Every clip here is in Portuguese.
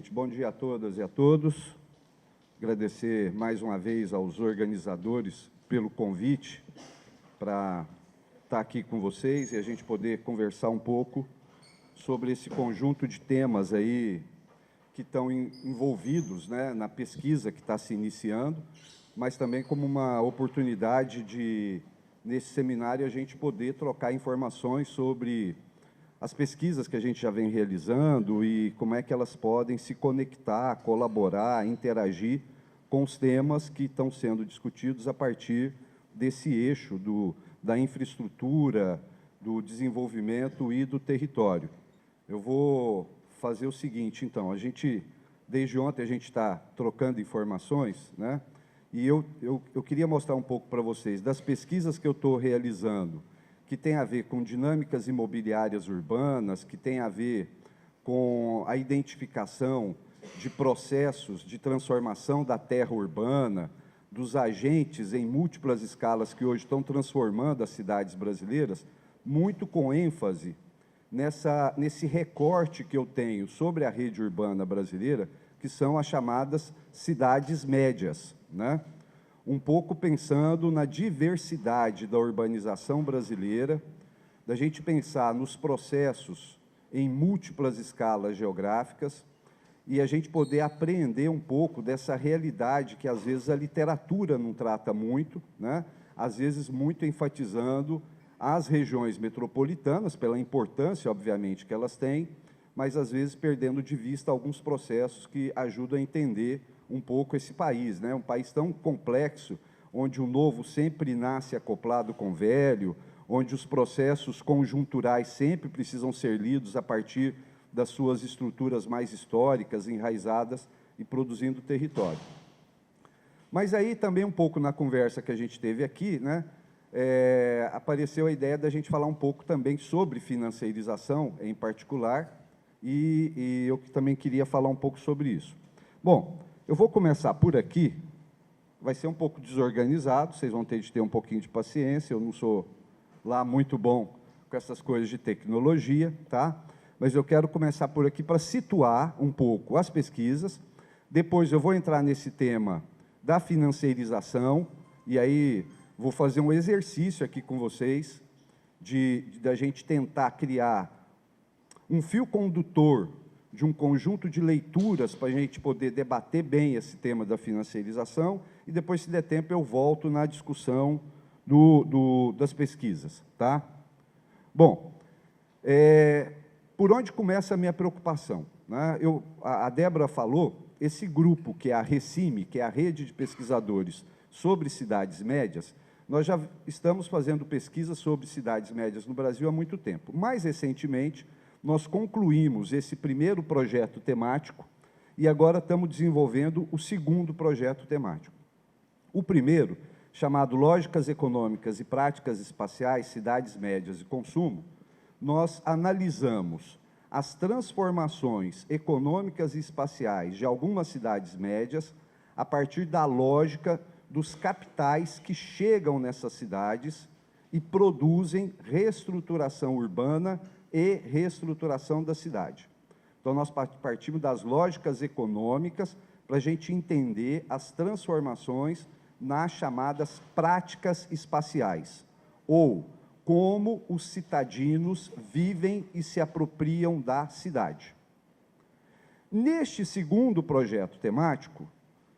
gente. Bom dia a todas e a todos. Agradecer mais uma vez aos organizadores pelo convite para estar aqui com vocês e a gente poder conversar um pouco sobre esse conjunto de temas aí que estão envolvidos, né, na pesquisa que está se iniciando, mas também como uma oportunidade de, nesse seminário, a gente poder trocar informações sobre as pesquisas que a gente já vem realizando e como é que elas podem se conectar, colaborar, interagir com os temas que estão sendo discutidos a partir desse eixo da infraestrutura, do desenvolvimento e do território. Eu vou fazer o seguinte, então, desde ontem a gente está trocando informações, né? E eu queria mostrar um pouco para vocês das pesquisas que eu estou realizando, que tem a ver com dinâmicas imobiliárias urbanas, que tem a ver com a identificação de processos de transformação da terra urbana, dos agentes em múltiplas escalas que hoje estão transformando as cidades brasileiras, muito com ênfase nesse recorte que eu tenho sobre a rede urbana brasileira, que são as chamadas cidades médias, né? Um pouco pensando na diversidade da urbanização brasileira, da gente pensar nos processos em múltiplas escalas geográficas e a gente poder apreender um pouco dessa realidade que, às vezes, a literatura não trata muito, né? Às vezes, muito enfatizando as regiões metropolitanas, pela importância, obviamente, que elas têm, mas, às vezes, perdendo de vista alguns processos que ajudam a entender um pouco esse país, né? Um país tão complexo, onde o novo sempre nasce acoplado com o velho, onde os processos conjunturais sempre precisam ser lidos a partir das suas estruturas mais históricas, enraizadas e produzindo território. Mas aí também um pouco na conversa que a gente teve aqui, né, apareceu a ideia da gente falar um pouco também sobre financeirização em particular, e eu também queria falar um pouco sobre isso. Bom, eu vou começar por aqui, vai ser um pouco desorganizado, vocês vão ter de ter um pouquinho de paciência, eu não sou lá muito bom com essas coisas de tecnologia, tá? Mas eu quero começar por aqui para situar um pouco as pesquisas, depois eu vou entrar nesse tema da financeirização, e aí vou fazer um exercício aqui com vocês, da gente tentar criar um fio condutor de um conjunto de leituras para a gente poder debater bem esse tema da financeirização, e depois, se der tempo, eu volto na discussão das pesquisas, tá? Bom, por onde começa a minha preocupação, né? A Débora falou, esse grupo, que é a RECIME, que é a Rede de Pesquisadores sobre Cidades Médias, nós já estamos fazendo pesquisa sobre cidades médias no Brasil há muito tempo. Mais recentemente, nós concluímos esse primeiro projeto temático e agora estamos desenvolvendo o segundo projeto temático. O primeiro, chamado Lógicas Econômicas e Práticas Espaciais, Cidades Médias e Consumo, nós analisamos as transformações econômicas e espaciais de algumas cidades médias a partir da lógica dos capitais que chegam nessas cidades e produzem reestruturação urbana e reestruturação da cidade. Então, nós partimos das lógicas econômicas para a gente entender as transformações nas chamadas práticas espaciais, ou como os citadinos vivem e se apropriam da cidade. Neste segundo projeto temático,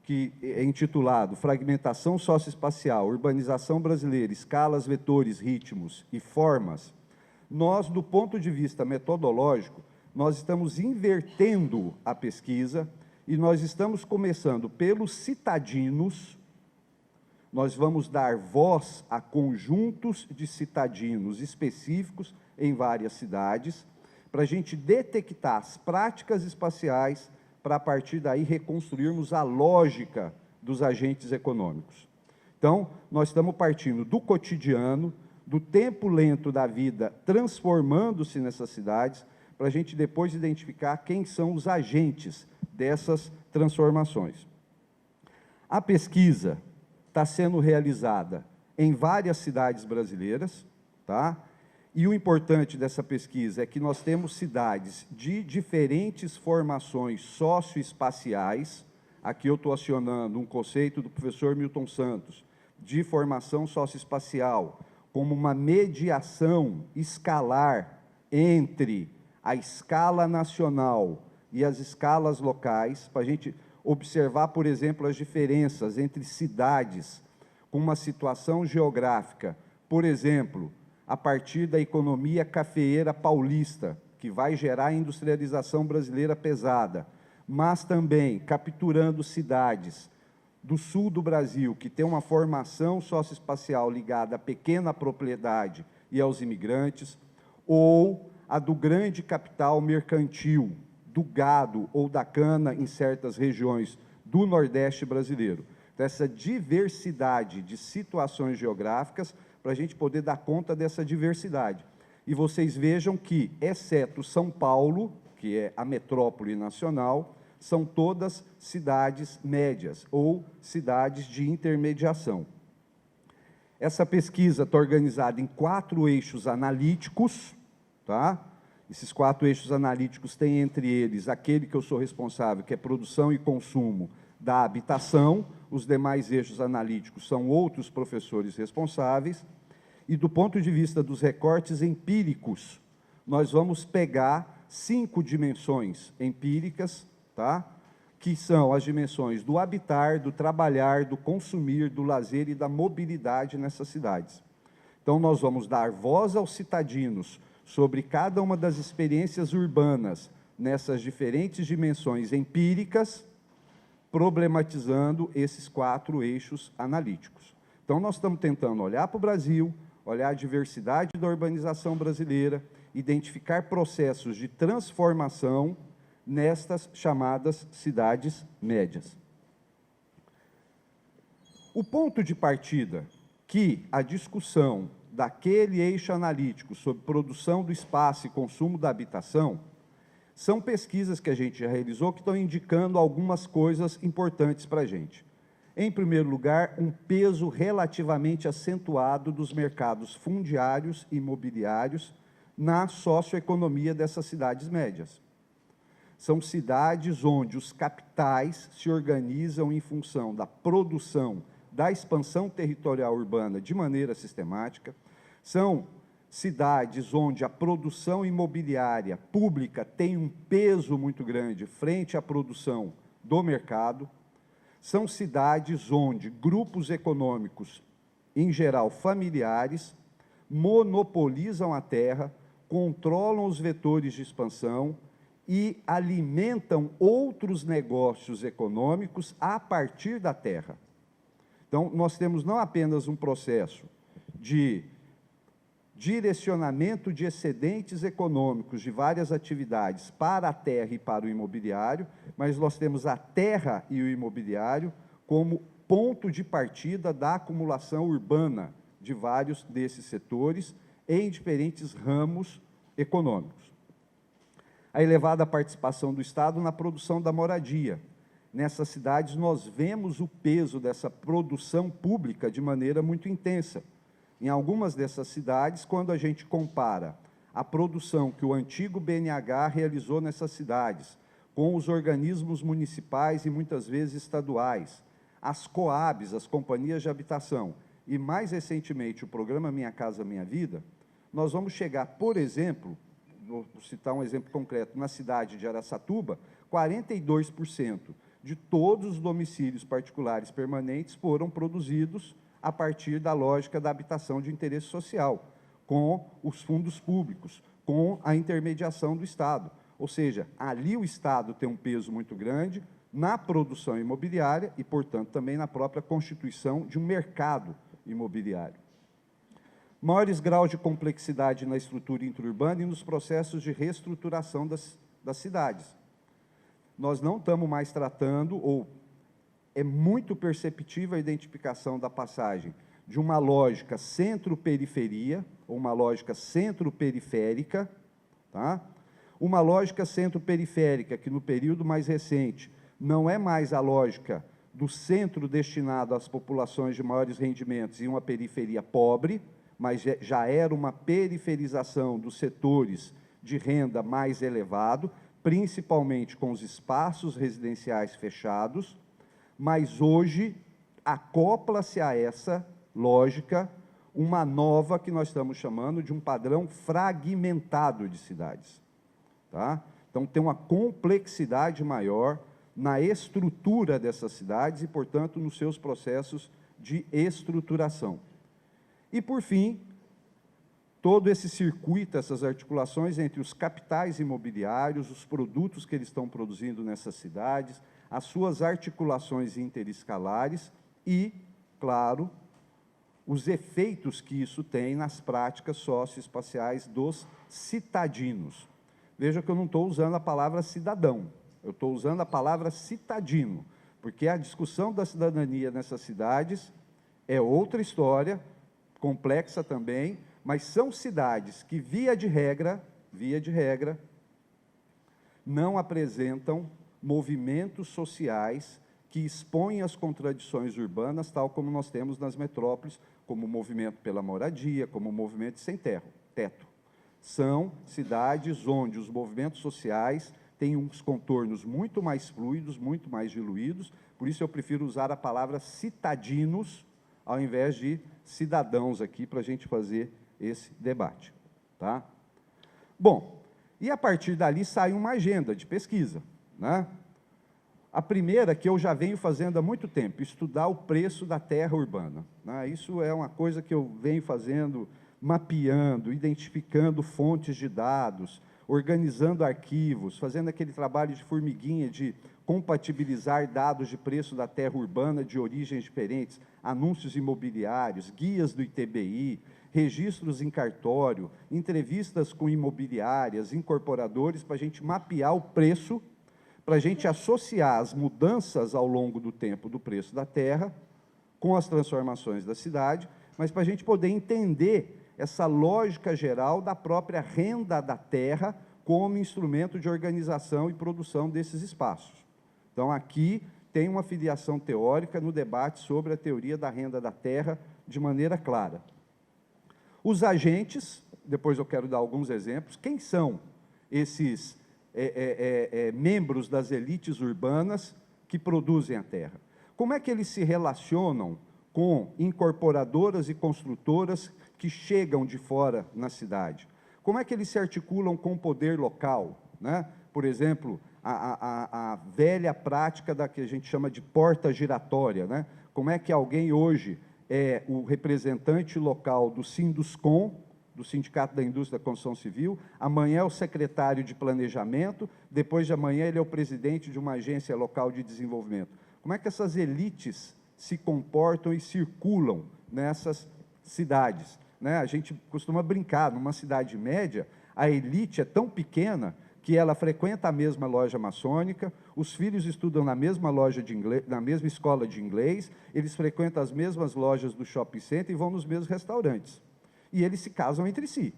que é intitulado Fragmentação Socioespacial, Urbanização Brasileira, Escalas, Vetores, Ritmos e Formas, nós, do ponto de vista metodológico, nós estamos invertendo a pesquisa e nós estamos começando pelos citadinos. Nós vamos dar voz a conjuntos de citadinos específicos em várias cidades, para a gente detectar as práticas espaciais, para, a partir daí, reconstruirmos a lógica dos agentes econômicos. Então, nós estamos partindo do cotidiano, do tempo lento da vida, transformando-se nessas cidades, para a gente depois identificar quem são os agentes dessas transformações. A pesquisa está sendo realizada em várias cidades brasileiras, tá? E o importante dessa pesquisa é que nós temos cidades de diferentes formações socioespaciais. Aqui eu estou acionando um conceito do professor Milton Santos, de formação socioespacial, como uma mediação escalar entre a escala nacional e as escalas locais, para a gente observar, por exemplo, as diferenças entre cidades com uma situação geográfica, por exemplo, a partir da economia cafeeira paulista, que vai gerar a industrialização brasileira pesada, mas também capturando cidades do sul do Brasil, que tem uma formação socioespacial ligada à pequena propriedade e aos imigrantes, ou a do grande capital mercantil, do gado ou da cana em certas regiões do Nordeste brasileiro. Então, essa diversidade de situações geográficas, para a gente poder dar conta dessa diversidade. E vocês vejam que, exceto São Paulo, que é a metrópole nacional, são todas cidades médias ou cidades de intermediação. Essa pesquisa está organizada em 4 eixos analíticos, tá? Esses 4 eixos analíticos têm entre eles aquele que eu sou responsável, que é produção e consumo da habitação. Os demais eixos analíticos são outros professores responsáveis. E do ponto de vista dos recortes empíricos, nós vamos pegar 5 dimensões empíricas, tá? Que são as dimensões do habitar, do trabalhar, do consumir, do lazer e da mobilidade nessas cidades. Então, nós vamos dar voz aos citadinos sobre cada uma das experiências urbanas nessas diferentes dimensões empíricas, problematizando esses 4 eixos analíticos. Então, nós estamos tentando olhar para o Brasil, olhar a diversidade da urbanização brasileira, identificar processos de transformação nestas chamadas cidades médias. O ponto de partida que a discussão daquele eixo analítico sobre produção do espaço e consumo da habitação são pesquisas que a gente já realizou que estão indicando algumas coisas importantes para a gente. Em primeiro lugar, um peso relativamente acentuado dos mercados fundiários e imobiliários na socioeconomia dessas cidades médias. São cidades onde os capitais se organizam em função da produção, da expansão territorial urbana de maneira sistemática. São cidades onde a produção imobiliária pública tem um peso muito grande frente à produção do mercado. São cidades onde grupos econômicos, em geral familiares, monopolizam a terra, controlam os vetores de expansão e alimentam outros negócios econômicos a partir da terra. Então, nós temos não apenas um processo de direcionamento de excedentes econômicos de várias atividades para a terra e para o imobiliário, mas nós temos a terra e o imobiliário como ponto de partida da acumulação urbana de vários desses setores em diferentes ramos econômicos. A elevada participação do Estado na produção da moradia. Nessas cidades, nós vemos o peso dessa produção pública de maneira muito intensa. Em algumas dessas cidades, quando a gente compara a produção que o antigo BNH realizou nessas cidades, com os organismos municipais e muitas vezes estaduais, as COABs, as companhias de habitação, e mais recentemente o programa Minha Casa Minha Vida, nós vamos chegar, por exemplo, vou citar um exemplo concreto, na cidade de Araçatuba, 42% de todos os domicílios particulares permanentes foram produzidos a partir da lógica da habitação de interesse social, com os fundos públicos, com a intermediação do Estado. Ou seja, ali o Estado tem um peso muito grande na produção imobiliária e, portanto, também na própria constituição de um mercado imobiliário. Maiores graus de complexidade na estrutura interurbana e nos processos de reestruturação das cidades. Nós não estamos mais tratando, ou é muito perceptível a identificação da passagem de uma lógica centro-periferia, ou uma lógica centro-periférica, tá? Uma lógica centro-periférica que, no período mais recente, não é mais a lógica do centro destinado às populações de maiores rendimentos e uma periferia pobre, mas já era uma periferização dos setores de renda mais elevado, principalmente com os espaços residenciais fechados, mas hoje acopla-se a essa lógica uma nova que nós estamos chamando de um padrão fragmentado de cidades. Tá? Então, tem uma complexidade maior na estrutura dessas cidades e, portanto, nos seus processos de estruturação. E, por fim, todo esse circuito, essas articulações entre os capitais imobiliários, os produtos que eles estão produzindo nessas cidades, as suas articulações interescalares e, claro, os efeitos que isso tem nas práticas socioespaciais dos citadinos. Veja que eu não estou usando a palavra cidadão, eu estou usando a palavra citadino, porque a discussão da cidadania nessas cidades é outra história, complexa também, mas são cidades que, via de regra, não apresentam movimentos sociais que expõem as contradições urbanas, tal como nós temos nas metrópoles, como o movimento pela moradia, como o movimento sem teto. São cidades onde os movimentos sociais têm uns contornos muito mais fluidos, muito mais diluídos, por isso eu prefiro usar a palavra citadinos, ao invés de cidadãos aqui, para a gente fazer esse debate. Tá? Bom, e a partir dali sai uma agenda de pesquisa, né? A primeira, que eu já venho fazendo há muito tempo, estudar o preço da terra urbana, né? Isso é uma coisa que eu venho fazendo, mapeando, identificando fontes de dados, organizando arquivos, fazendo aquele trabalho de formiguinha de compatibilizar dados de preço da terra urbana de origens diferentes, anúncios imobiliários, guias do ITBI, registros em cartório, entrevistas com imobiliárias, incorporadores, para a gente mapear o preço, para a gente associar as mudanças ao longo do tempo do preço da terra com as transformações da cidade, mas para a gente poder entender essa lógica geral da própria renda da terra como instrumento de organização e produção desses espaços. Então, aqui tem uma filiação teórica no debate sobre a teoria da renda da terra de maneira clara. Os agentes, depois eu quero dar alguns exemplos, quem são esses membros das elites urbanas que produzem a terra? Como é que eles se relacionam com incorporadoras e construtoras que chegam de fora na cidade? Como é que eles se articulam com o poder local, né? Por exemplo, a velha prática da que a gente chama de porta giratória, né? Como é que alguém hoje é o representante local do Sinduscom, do Sindicato da Indústria da Construção Civil, amanhã é o secretário de Planejamento, depois de amanhã ele é o presidente de uma agência local de desenvolvimento. Como é que essas elites se comportam e circulam nessas cidades, né? A gente costuma brincar, numa cidade média, a elite é tão pequena que ela frequenta a mesma loja maçônica, os filhos estudam na mesma loja de inglês, na mesma escola de inglês, eles frequentam as mesmas lojas do shopping center e vão nos mesmos restaurantes. E eles se casam entre si,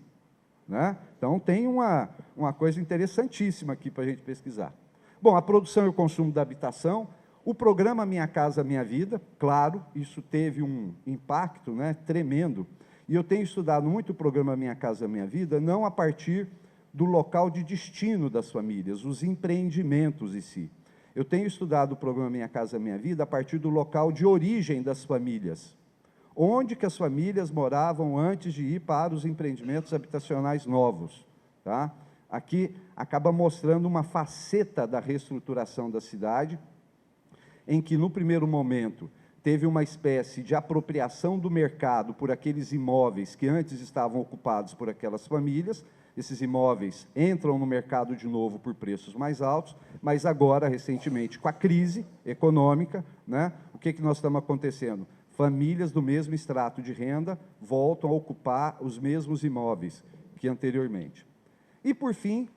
né? Então, tem uma coisa interessantíssima aqui para a gente pesquisar. Bom, a produção e o consumo da habitação, o programa Minha Casa Minha Vida, claro, isso teve um impacto, né, tremendo, e eu tenho estudado muito o programa Minha Casa Minha Vida, não a partir do local de destino das famílias, os empreendimentos em si. Eu tenho estudado o programa Minha Casa Minha Vida a partir do local de origem das famílias. Onde que as famílias moravam antes de ir para os empreendimentos habitacionais novos, tá? Aqui acaba mostrando uma faceta da reestruturação da cidade, em que, no primeiro momento, teve uma espécie de apropriação do mercado por aqueles imóveis que antes estavam ocupados por aquelas famílias. Esses imóveis entram no mercado de novo por preços mais altos, mas agora, recentemente, com a crise econômica, né, o que nós estamos acontecendo? Famílias do mesmo extrato de renda voltam a ocupar os mesmos imóveis que anteriormente. E, por fim,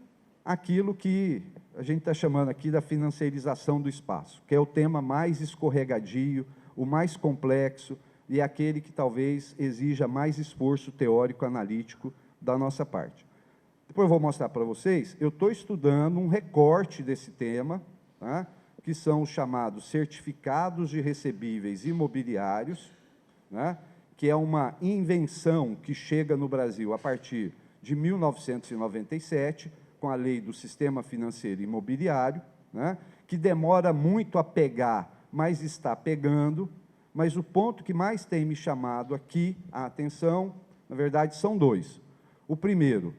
aquilo que a gente está chamando aqui da financiarização do espaço, que é o tema mais escorregadio, o mais complexo e aquele que talvez exija mais esforço teórico-analítico da nossa parte. Depois eu vou mostrar para vocês, eu estou estudando um recorte desse tema, tá? Que são os chamados certificados de recebíveis imobiliários, né? que é uma invenção que chega no Brasil a partir de 1997, com a lei do sistema financeiro imobiliário, né, que demora muito a pegar, mas está pegando. Mas o ponto que mais tem me chamado aqui a atenção, na verdade, são dois. O primeiro,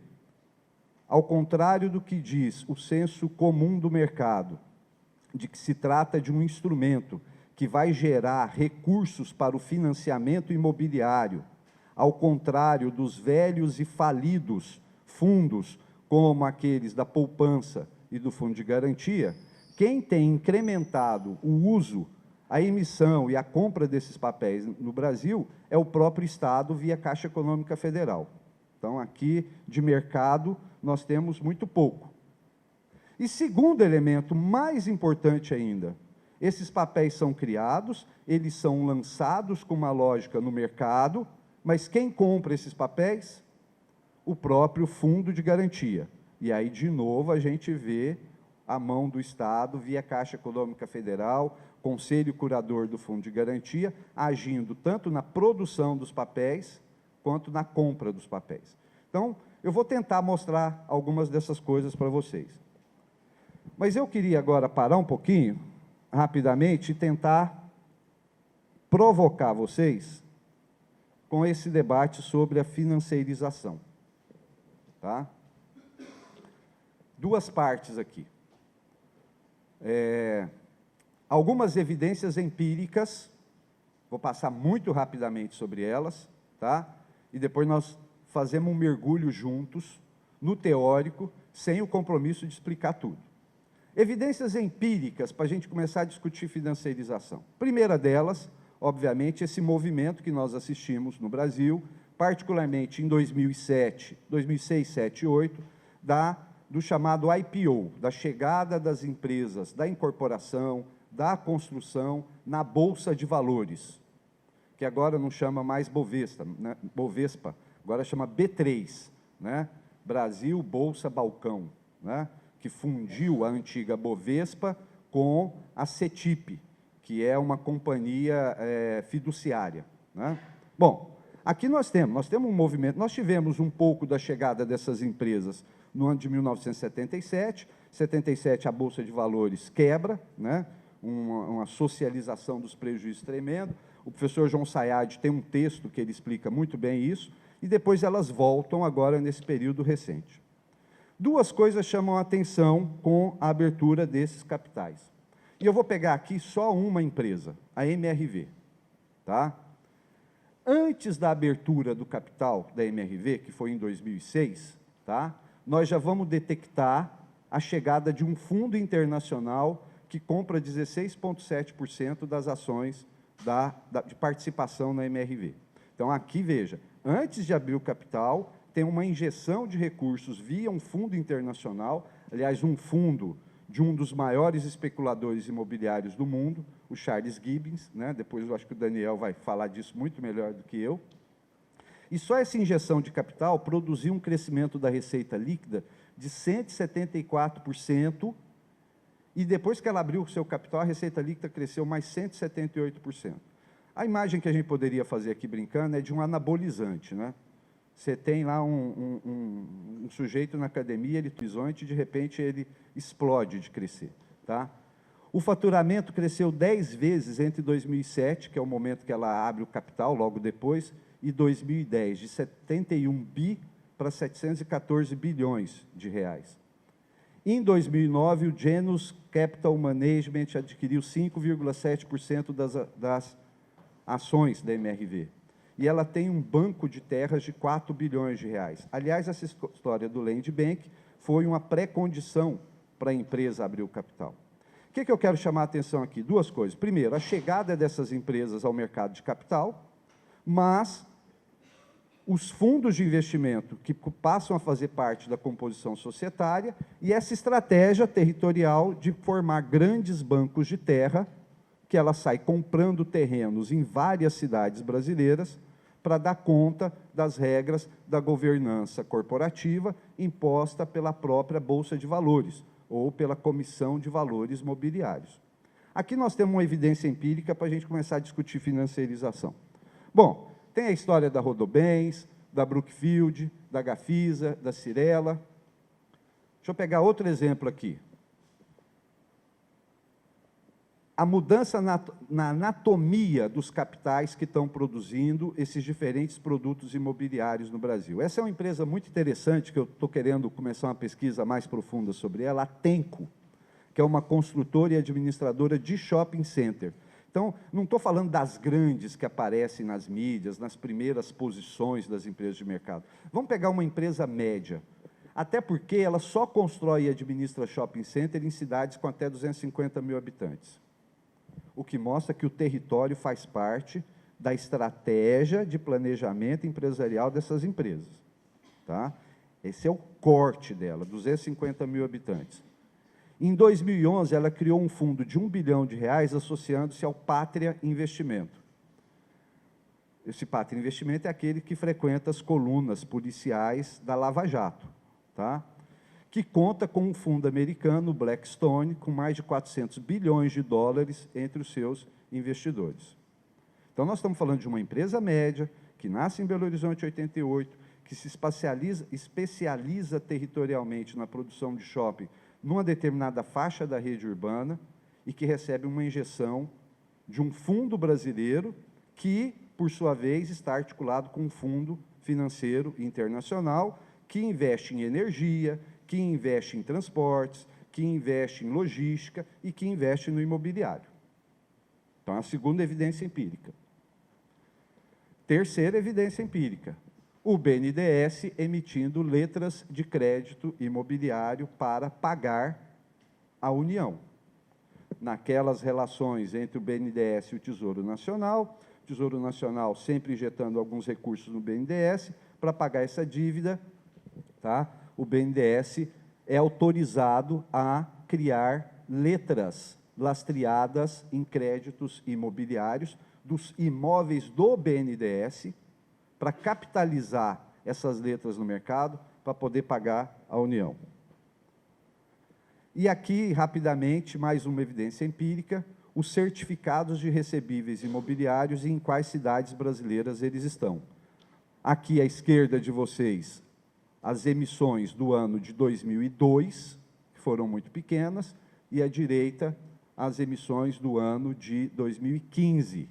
ao contrário do que diz o senso comum do mercado, de que se trata de um instrumento que vai gerar recursos para o financiamento imobiliário, ao contrário dos velhos e falidos fundos, como aqueles da poupança e do fundo de garantia, quem tem incrementado o uso, a emissão e a compra desses papéis no Brasil é o próprio Estado via Caixa Econômica Federal. Então, aqui, de mercado, nós temos muito pouco. E segundo elemento, mais importante ainda, esses papéis são criados, eles são lançados com uma lógica no mercado, mas quem compra esses papéis? O próprio fundo de garantia. E aí, de novo, a gente vê a mão do Estado, via Caixa Econômica Federal, Conselho Curador do Fundo de Garantia, agindo tanto na produção dos papéis, quanto na compra dos papéis. Então, eu vou tentar mostrar algumas dessas coisas para vocês. Mas eu queria agora parar um pouquinho, rapidamente, e tentar provocar vocês com esse debate sobre a financiarização. Tá? Duas partes aqui. Algumas evidências empíricas, vou passar muito rapidamente sobre elas, tá? E depois nós fazemos um mergulho juntos no teórico, sem o compromisso de explicar tudo. Evidências empíricas para a gente começar a discutir financiarização. Primeira delas, obviamente, esse movimento que nós assistimos no Brasil, particularmente em 2007, 2006, 2007 e 2008, do chamado IPO, da chegada das empresas, da incorporação, da construção na Bolsa de Valores, que agora não chama mais Bovespa, né? Bovespa, agora chama B3, né? Brasil Bolsa Balcão, né? Que fundiu a antiga Bovespa com a CETIP, que é uma companhia fiduciária, né? Bom, aqui nós temos um movimento, nós tivemos um pouco da chegada dessas empresas no ano de 1977, 77 a Bolsa de Valores quebra, né? Uma socialização dos prejuízos tremendo. O professor João Sayad tem um texto que ele explica muito bem isso, e depois elas voltam agora nesse período recente. Duas coisas chamam a atenção com a abertura desses capitais. E eu vou pegar aqui só uma empresa, a MRV. Tá? Antes da abertura do capital da MRV, que foi em 2006, tá? Nós já vamos detectar a chegada de um fundo internacional que compra 16,7% das ações de participação na MRV. Então, aqui, veja, antes de abrir o capital, tem uma injeção de recursos via um fundo internacional, aliás, um fundo de um dos maiores especuladores imobiliários do mundo, o Charles Gibbons, né? Depois eu acho que o Daniel vai falar disso muito melhor do que eu. E só essa injeção de capital produziu um crescimento da receita líquida de 174%, e depois que ela abriu o seu capital, a receita líquida cresceu mais 178%. A imagem que a gente poderia fazer aqui brincando é de um anabolizante, né? Você tem lá um sujeito na academia, ele horizonte, e de repente ele explode de crescer. Tá? O faturamento cresceu 10 vezes entre 2007, que é o momento que ela abre o capital, logo depois, e 2010, de 71 bi para 714 bilhões de reais. Em 2009, o Janus Capital Management adquiriu 5,7% das ações da MRV. E ela tem um banco de terras de 4 bilhões de reais. Aliás, essa história do Land Bank foi uma pré-condição para a empresa abrir o capital. O que eu quero chamar a atenção aqui? Duas coisas. Primeiro, a chegada dessas empresas ao mercado de capital, mas os fundos de investimento que passam a fazer parte da composição societária e essa estratégia territorial de formar grandes bancos de terra, que ela sai comprando terrenos em várias cidades brasileiras para dar conta das regras da governança corporativa imposta pela própria Bolsa de Valores ou pela Comissão de Valores Mobiliários. Aqui nós temos uma evidência empírica para a gente começar a discutir financiarização. Bom, tem a história da Rodobens, da Brookfield, da Gafisa, da Cirela. Deixa eu pegar outro exemplo aqui. A mudança na anatomia dos capitais que estão produzindo esses diferentes produtos imobiliários no Brasil. Essa é uma empresa muito interessante, que eu estou querendo começar uma pesquisa mais profunda sobre ela, a Tenco, que é uma construtora e administradora de shopping center. Então, não estou falando das grandes que aparecem nas mídias, nas primeiras posições das empresas de mercado. Vamos pegar uma empresa média, até porque ela só constrói e administra shopping center em cidades com até 250 mil habitantes. O que mostra que o território faz parte da estratégia de planejamento empresarial dessas empresas. Tá? Esse é o corte dela, 250 mil habitantes. Em 2011, ela criou um fundo de R$1 bilhão associando-se ao Pátria Investimento. Esse Pátria Investimento é aquele que frequenta as colunas policiais da Lava Jato, tá? Que conta com um fundo americano, Blackstone, com mais de 400 bilhões de dólares entre os seus investidores. Então, nós estamos falando de uma empresa média, que nasce em Belo Horizonte em 88, que se especializa territorialmente na produção de shopping numa determinada faixa da rede urbana e que recebe uma injeção de um fundo brasileiro que, por sua vez, está articulado com um fundo financeiro internacional que investe em energia, que investe em transportes, que investe em logística e que investe no imobiliário. Então, a segunda evidência empírica. Terceira evidência empírica. O BNDES emitindo letras de crédito imobiliário para pagar a União. Naquelas relações entre o BNDES e o Tesouro Nacional sempre injetando alguns recursos no BNDES para pagar essa dívida, tá? O BNDES é autorizado a criar letras lastreadas em créditos imobiliários dos imóveis do BNDES, para capitalizar essas letras no mercado, para poder pagar a União. E aqui, rapidamente, mais uma evidência empírica, os certificados de recebíveis imobiliários e em quais cidades brasileiras eles estão. Aqui à esquerda de vocês, as emissões do ano de 2002, que foram muito pequenas, e à direita, as emissões do ano de 2015.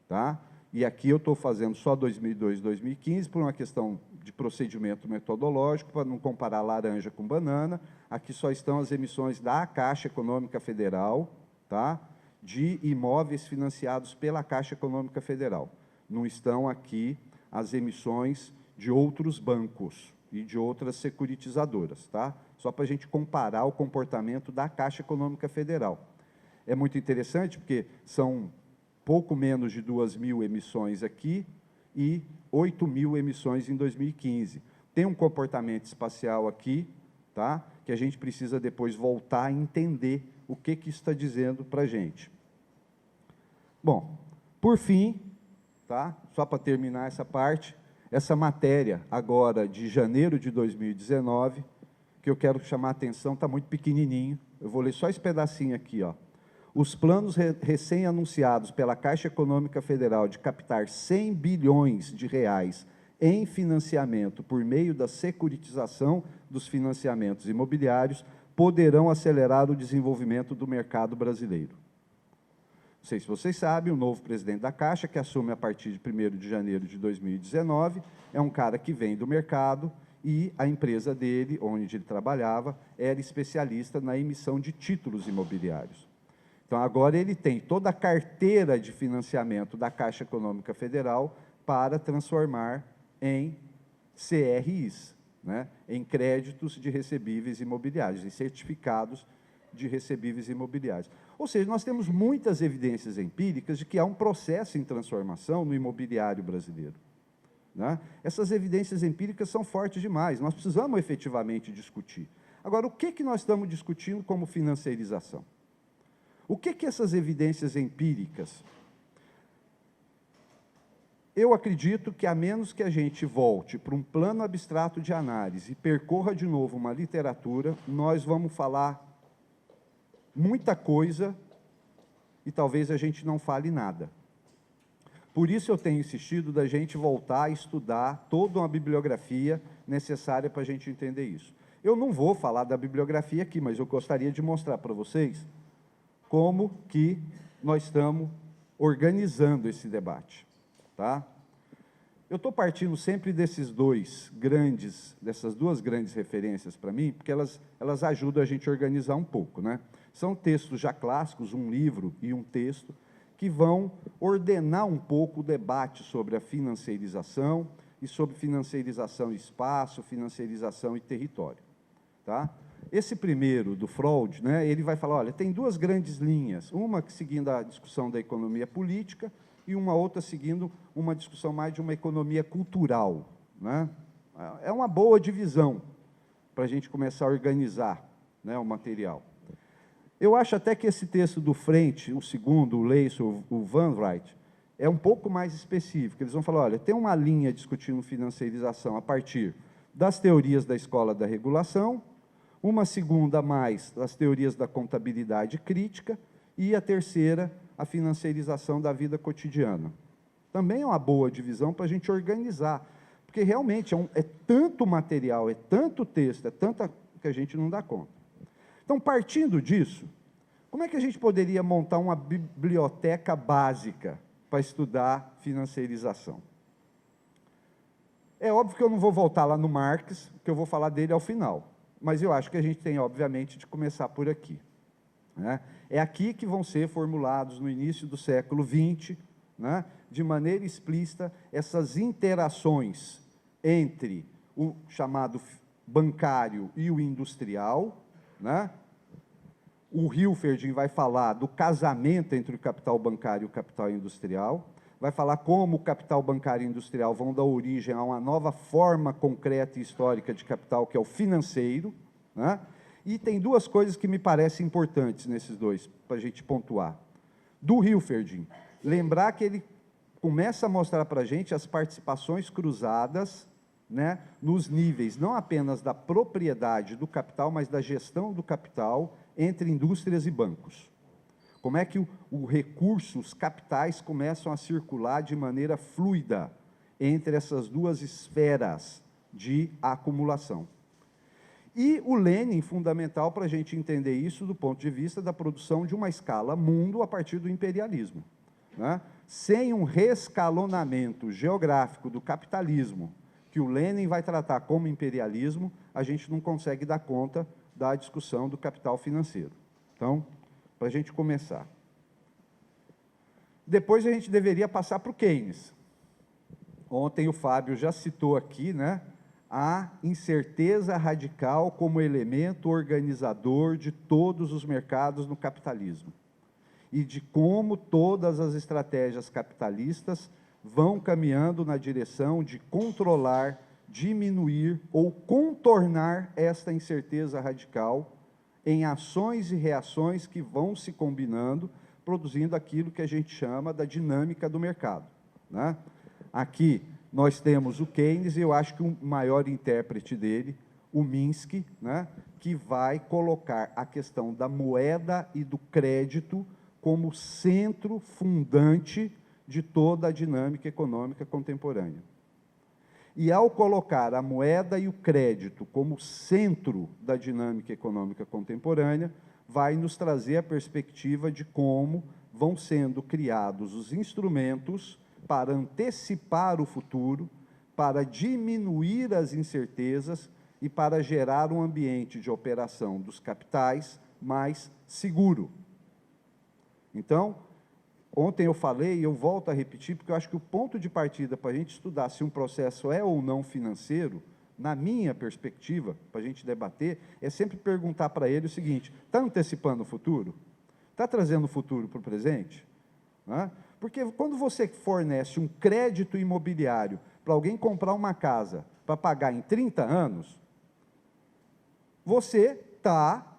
Tá? E aqui eu estou fazendo só 2002 e 2015, por uma questão de procedimento metodológico, para não comparar laranja com banana. Aqui só estão as emissões da Caixa Econômica Federal, tá? De imóveis financiados pela Caixa Econômica Federal. Não estão aqui as emissões de outros bancos e de outras securitizadoras, tá? Só para a gente comparar o comportamento da Caixa Econômica Federal. É muito interessante, porque são pouco menos de 2.000 emissões aqui e 8.000 emissões em 2015. Tem um comportamento espacial aqui, tá? Que a gente precisa depois voltar a entender o que isso está dizendo para a gente. Bom, por fim, tá? Só para terminar essa parte, essa matéria agora de janeiro de 2019, que eu quero chamar a atenção, está muito pequenininho, eu vou ler só esse pedacinho aqui, ó. Os planos recém-anunciados pela Caixa Econômica Federal de captar 100 bilhões de reais em financiamento por meio da securitização dos financiamentos imobiliários poderão acelerar o desenvolvimento do mercado brasileiro. Não sei se vocês sabem, o novo presidente da Caixa, que assume a partir de 1º de janeiro de 2019, é um cara que vem do mercado e a empresa dele, onde ele trabalhava, era especialista na emissão de títulos imobiliários. Então, agora ele tem toda a carteira de financiamento da Caixa Econômica Federal para transformar em CRIs, né? Em créditos de recebíveis imobiliários, em certificados de recebíveis imobiliários. Ou seja, nós temos muitas evidências empíricas de que há um processo em transformação no imobiliário brasileiro, né? Essas evidências empíricas são fortes demais, nós precisamos efetivamente discutir. Agora, o que nós estamos discutindo como financiarização? O que essas evidências empíricas? Eu acredito que, a menos que a gente volte para um plano abstrato de análise e percorra de novo uma literatura, nós vamos falar muita coisa e talvez a gente não fale nada. Por isso eu tenho insistido da gente voltar a estudar toda uma bibliografia necessária para a gente entender isso. Eu não vou falar da bibliografia aqui, mas eu gostaria de mostrar para vocês como que nós estamos organizando esse debate, tá? Eu estou partindo sempre dessas duas grandes referências para mim, porque elas ajudam a gente a organizar um pouco, né? São textos já clássicos, um livro e um texto, que vão ordenar um pouco o debate sobre a financiarização e sobre financiarização e espaço, financiarização e território, tá? Esse primeiro, do Freud, né, ele vai falar, olha, tem duas grandes linhas, uma seguindo a discussão da economia política e uma outra seguindo uma discussão mais de uma economia cultural, né? É uma boa divisão para a gente começar a organizar, né, o material. Eu acho até que esse texto do Frente, o segundo, o Leis, o Van Wright, é um pouco mais específico. Eles vão falar, olha, tem uma linha discutindo financiarização a partir das teorias da escola da regulação, uma segunda mais das teorias da contabilidade crítica e a terceira, a financiarização da vida cotidiana. Também é uma boa divisão para a gente organizar, porque realmente é tanto material, é tanto texto, é tanta que a gente não dá conta. Então, partindo disso, como é que a gente poderia montar uma biblioteca básica para estudar financiarização? É óbvio que eu não vou voltar lá no Marx, que eu vou falar dele ao final, mas eu acho que a gente tem, obviamente, de começar por aqui, né? É aqui que vão ser formulados, no início do século XX, né, de maneira explícita, essas interações entre o chamado bancário e o industrial, né? O Hilferding vai falar do casamento entre o capital bancário e o capital industrial, vai falar como o capital bancário e industrial vão dar origem a uma nova forma concreta e histórica de capital, que é o financeiro, né? E tem duas coisas que me parecem importantes nesses dois, para a gente pontuar. Do Hilferding, lembrar que ele começa a mostrar para a gente as participações cruzadas, né, nos níveis, não apenas da propriedade do capital, mas da gestão do capital entre indústrias e bancos. Como é que os recursos capitais começam a circular de maneira fluida entre essas duas esferas de acumulação. E o Lenin, fundamental para a gente entender isso do ponto de vista da produção de uma escala mundo a partir do imperialismo, né? Sem um reescalonamento geográfico do capitalismo, que o Lenin vai tratar como imperialismo, a gente não consegue dar conta da discussão do capital financeiro. Então, para a gente começar. Depois a gente deveria passar para o Keynes. Ontem o Fábio já citou aqui, né, a incerteza radical como elemento organizador de todos os mercados no capitalismo. E de como todas as estratégias capitalistas vão caminhando na direção de controlar, diminuir ou contornar esta incerteza radical em ações e reações que vão se combinando, produzindo aquilo que a gente chama da dinâmica do mercado, né? Aqui nós temos o Keynes, e eu acho que o maior intérprete dele, o Minsky, né, que vai colocar a questão da moeda e do crédito como centro fundante de toda a dinâmica econômica contemporânea. E, ao colocar a moeda e o crédito como centro da dinâmica econômica contemporânea, vai nos trazer a perspectiva de como vão sendo criados os instrumentos para antecipar o futuro, para diminuir as incertezas e para gerar um ambiente de operação dos capitais mais seguro. Então, ontem eu falei, e eu volto a repetir, porque eu acho que o ponto de partida para a gente estudar se um processo é ou não financeiro, na minha perspectiva, para a gente debater, é sempre perguntar para ele o seguinte: está antecipando o futuro? Está trazendo o futuro para o presente? Né? Porque quando você fornece um crédito imobiliário para alguém comprar uma casa para pagar em 30 anos, você está,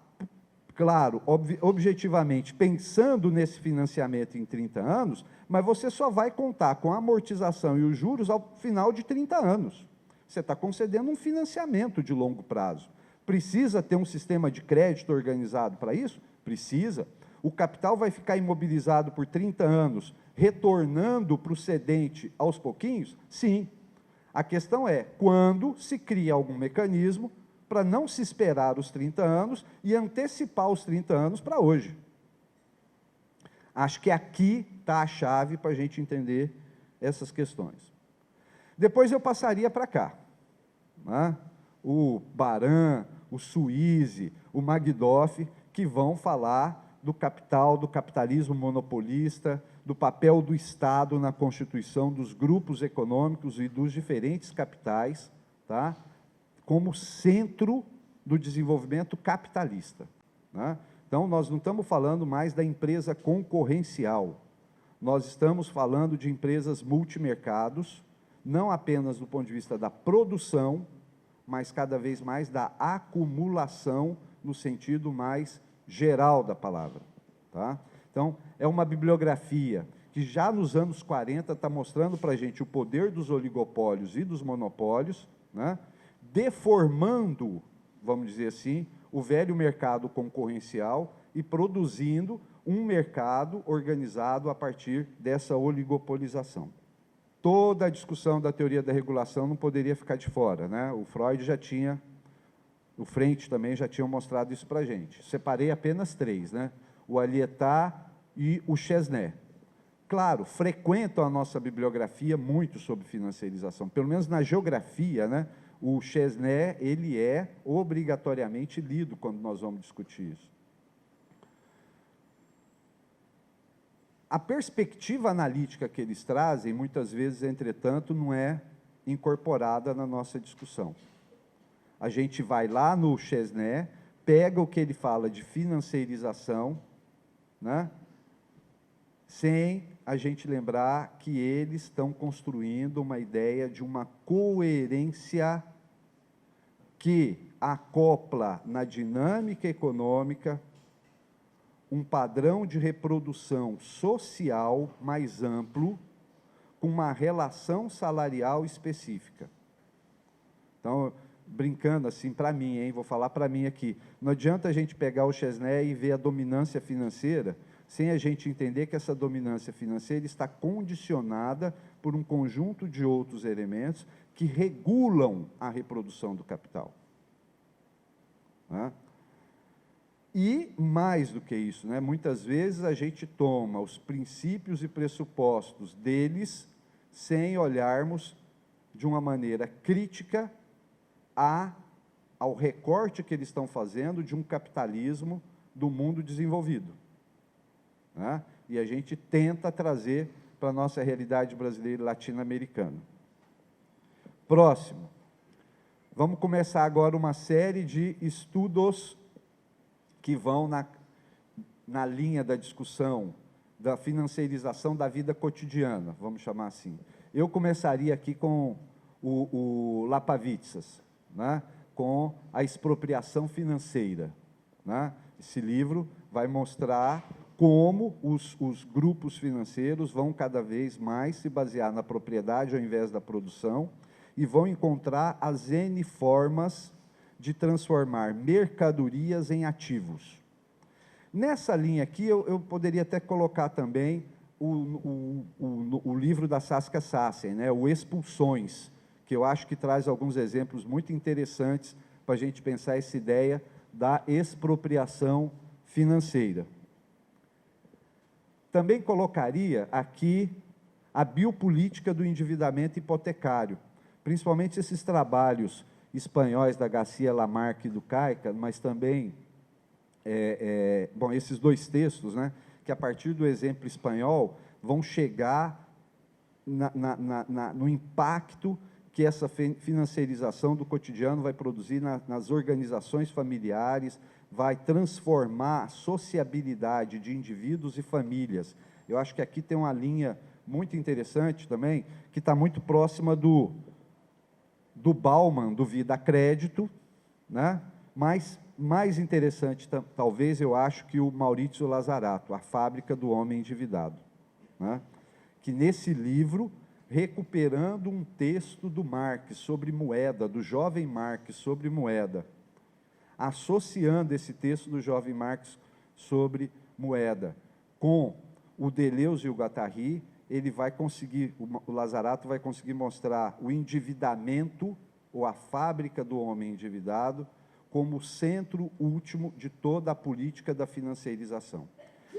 claro, objetivamente, pensando nesse financiamento em 30 anos, mas você só vai contar com a amortização e os juros ao final de 30 anos. Você está concedendo um financiamento de longo prazo. Precisa ter um sistema de crédito organizado para isso? Precisa. O capital vai ficar imobilizado por 30 anos, retornando para o cedente aos pouquinhos? Sim. A questão é, quando se cria algum mecanismo para não se esperar os 30 anos e antecipar os 30 anos para hoje. Acho que aqui está a chave para a gente entender essas questões. Depois eu passaria para cá, né? O Baran, o Suíze, o Magdoff, que vão falar do capital, do capitalismo monopolista, do papel do Estado na constituição dos grupos econômicos e dos diferentes capitais, tá? Como centro do desenvolvimento capitalista, né? Então, nós não estamos falando mais da empresa concorrencial, nós estamos falando de empresas multimercados, não apenas do ponto de vista da produção, mas cada vez mais da acumulação, no sentido mais geral da palavra, tá? Então, é uma bibliografia que já nos anos 40 está mostrando para a gente o poder dos oligopólios e dos monopólios, né? Deformando, vamos dizer assim, o velho mercado concorrencial e produzindo um mercado organizado a partir dessa oligopolização. Toda a discussão da teoria da regulação não poderia ficar de fora, né? O Freud já tinha, o Frente também já tinham mostrado isso para a gente. Separei apenas 3, né? O Alietá e o Chesnais. Claro, frequentam a nossa bibliografia muito sobre financiarização, pelo menos na geografia, né? O Chesnais, ele é obrigatoriamente lido quando nós vamos discutir isso. A perspectiva analítica que eles trazem, muitas vezes, entretanto, não é incorporada na nossa discussão. A gente vai lá no Chesnais, pega o que ele fala de financiarização, né? Sem a gente lembrar que eles estão construindo uma ideia de uma coerência que acopla na dinâmica econômica um padrão de reprodução social mais amplo, com uma relação salarial específica. Então, brincando assim, para mim, hein, vou falar para mim aqui, não adianta a gente pegar o Chesnais e ver a dominância financeira, sem a gente entender que essa dominância financeira está condicionada por um conjunto de outros elementos que regulam a reprodução do capital, né? E, mais do que isso, né, muitas vezes a gente toma os princípios e pressupostos deles sem olharmos de uma maneira crítica ao recorte que eles estão fazendo de um capitalismo do mundo desenvolvido, né? E a gente tenta trazer para a nossa realidade brasileira e latino-americana. Próximo. Vamos começar agora uma série de estudos que vão na linha da discussão da financiarização da vida cotidiana, vamos chamar assim. Eu começaria aqui com o Lapavitsas, né, com a expropriação financeira, né? Esse livro vai mostrar como os grupos financeiros vão cada vez mais se basear na propriedade ao invés da produção e vão encontrar as N formas de transformar mercadorias em ativos. Nessa linha aqui, eu poderia até colocar também o livro da Saskia Sassen, né, o Expulsões, que eu acho que traz alguns exemplos muito interessantes para a gente pensar essa ideia da expropriação financeira. Também colocaria aqui a biopolítica do endividamento hipotecário, principalmente esses trabalhos espanhóis da Garcia Lamarque e do Caica, mas também, bom, esses 2 textos, né, que a partir do exemplo espanhol vão chegar no impacto que essa financiarização do cotidiano vai produzir nas organizações familiares, vai transformar a sociabilidade de indivíduos e famílias. Eu acho que aqui tem uma linha muito interessante também, que está muito próxima do Bauman, do Vida Crédito, né? Mas mais interessante, talvez, eu acho, que o Maurício Lazarato, A Fábrica do Homem Endividado, né? Que nesse livro, recuperando um texto do Marx sobre moeda, do jovem Marx sobre moeda, associando esse texto do jovem Marx sobre moeda com o Deleuze e o Guattari, ele vai conseguir, o Lazzarato vai conseguir mostrar o endividamento, ou a fábrica do homem endividado, como o centro último de toda a política da financiarização.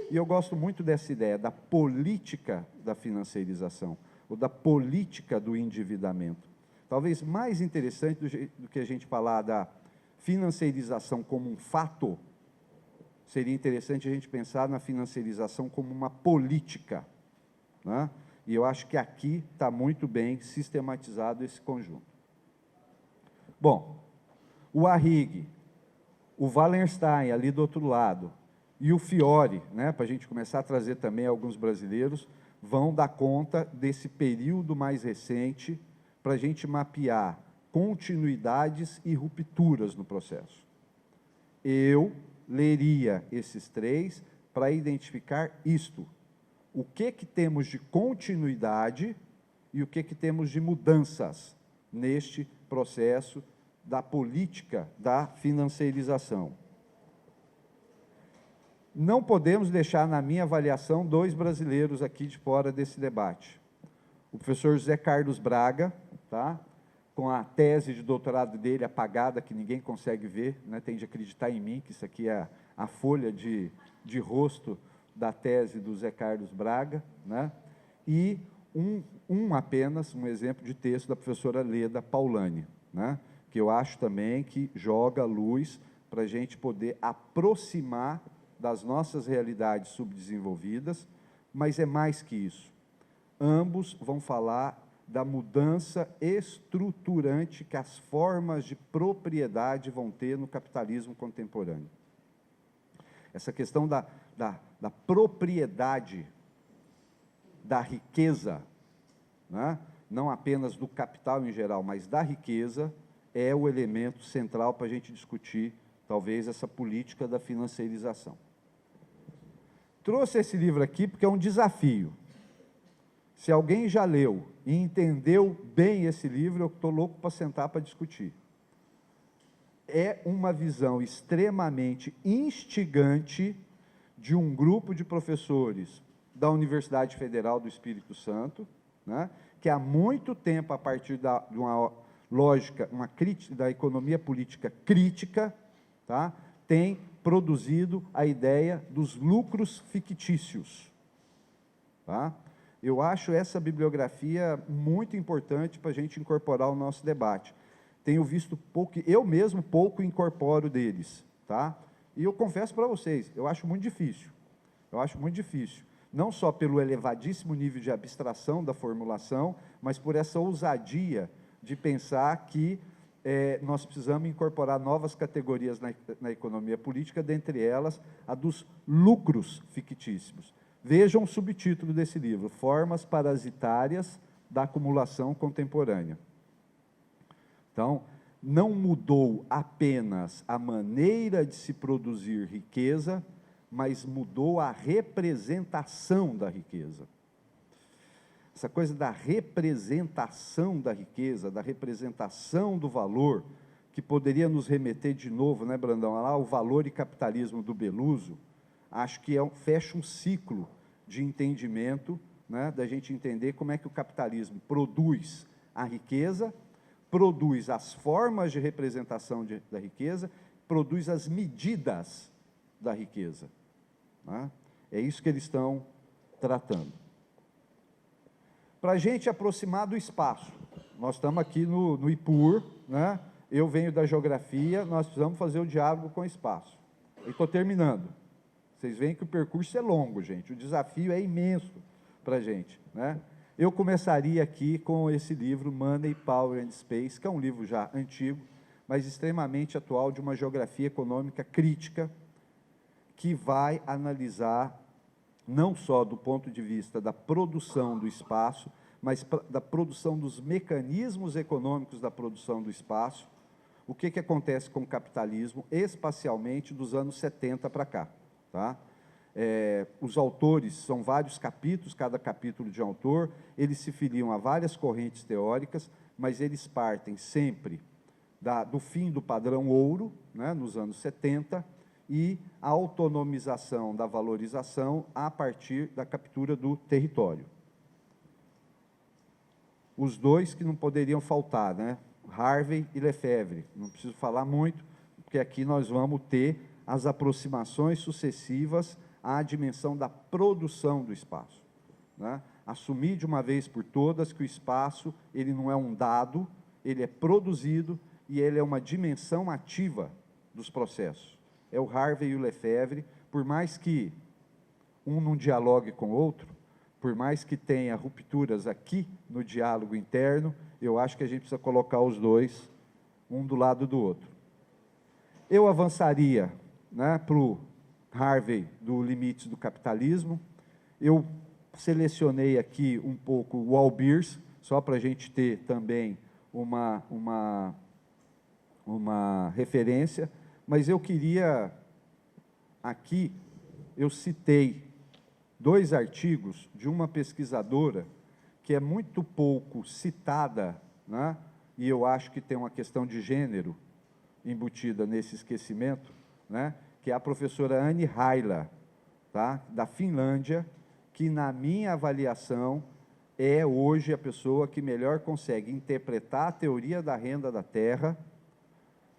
E eu gosto muito dessa ideia da política da financiarização, ou da política do endividamento. Talvez mais interessante do que a gente falar da financiarização como um fato, seria interessante a gente pensar na financiarização como uma política, né? E eu acho que aqui está muito bem sistematizado esse conjunto. Bom, o Arrighi, o Wallenstein ali do outro lado, e o Fiore, né, para a gente começar a trazer também alguns brasileiros, vão dar conta desse período mais recente para a gente mapear continuidades e rupturas no processo. Eu leria esses três para identificar isto. O que temos de continuidade e o que temos de mudanças neste processo da política da financiarização. Não podemos deixar, na minha avaliação, dois brasileiros aqui de fora desse debate. O professor José Carlos Braga, tá? Com a tese de doutorado dele apagada, que ninguém consegue ver, né? Tem de acreditar em mim, que isso aqui é a folha de rosto da tese do Zé Carlos Braga, né? E apenas um exemplo de texto da professora Leda Paulani, né? Que eu acho também que joga luz para a gente poder aproximar das nossas realidades subdesenvolvidas, mas é mais que isso. Ambos vão falar da mudança estruturante que as formas de propriedade vão ter no capitalismo contemporâneo. Essa questão da propriedade, da riqueza, né? Não apenas do capital em geral, mas da riqueza, é o elemento central para a gente discutir, talvez, essa política da financiarização. Trouxe esse livro aqui porque é um desafio. Se alguém já leu e entendeu bem esse livro, eu estou louco para sentar para discutir. É uma visão extremamente instigante de um grupo de professores da Universidade Federal do Espírito Santo, né, que há muito tempo, a partir de uma lógica, uma crítica da economia política crítica, tá, tem produzido a ideia dos lucros fictícios. Tá? Eu acho essa bibliografia muito importante para a gente incorporar ao nosso debate. Tenho visto pouco, eu mesmo pouco incorporo deles, tá? E eu confesso para vocês, eu acho muito difícil. Eu acho muito difícil. Não só pelo elevadíssimo nível de abstração da formulação, mas por essa ousadia de pensar que nós precisamos incorporar novas categorias na economia política, dentre elas a dos lucros fictícios. Vejam o subtítulo desse livro, Formas Parasitárias da Acumulação Contemporânea. Então, não mudou apenas a maneira de se produzir riqueza, mas mudou a representação da riqueza. Essa coisa da representação da riqueza, da representação do valor, que poderia nos remeter de novo, né, Brandão, lá o Valor e Capitalismo do Beluso, acho que fecha um ciclo de entendimento, né, da gente entender como é que o capitalismo produz a riqueza, produz as formas de representação da riqueza, produz as medidas da riqueza. Né? É isso que eles estão tratando. Para a gente aproximar do espaço, nós estamos aqui no IPUR, né? Eu venho da geografia, nós precisamos fazer o diálogo com o espaço. E estou terminando. Vocês veem que o percurso é longo, gente, o desafio é imenso para a gente, né? Eu começaria aqui com esse livro, Money, Power and Space, que é um livro já antigo, mas extremamente atual, de uma geografia econômica crítica, que vai analisar não só do ponto de vista da produção do espaço, mas da produção dos mecanismos econômicos da produção do espaço, o que acontece com o capitalismo, espacialmente, dos anos 70 para cá. Tá? Os autores, são vários capítulos, cada capítulo de um autor, eles se filiam a várias correntes teóricas, mas eles partem sempre do fim do padrão ouro, né, nos anos 70, e a autonomização da valorização a partir da captura do território. os dois que não poderiam faltar, né? Harvey e Lefebvre. Não preciso falar muito, porque aqui nós vamos ter as aproximações sucessivas à dimensão da produção do espaço, né? Assumir de uma vez por todas que o espaço, ele não é um dado, ele é produzido e ele é uma dimensão ativa dos processos. É o Harvey e o Lefebvre, por mais que um não dialogue com o outro, por mais que tenha rupturas aqui no diálogo interno, eu acho que a gente precisa colocar os dois, um do lado do outro. Eu avançaria, né, para o Harvey do Limites do Capitalismo. Eu selecionei aqui um pouco o Allbirs, só para a gente ter também uma referência, mas eu queria, aqui, eu citei 2 artigos de uma pesquisadora que é muito pouco citada, né, e eu acho que tem uma questão de gênero embutida nesse esquecimento, né, que é a professora Anni Haila, tá, da Finlândia, que, na minha avaliação, é hoje a pessoa que melhor consegue interpretar a teoria da renda da terra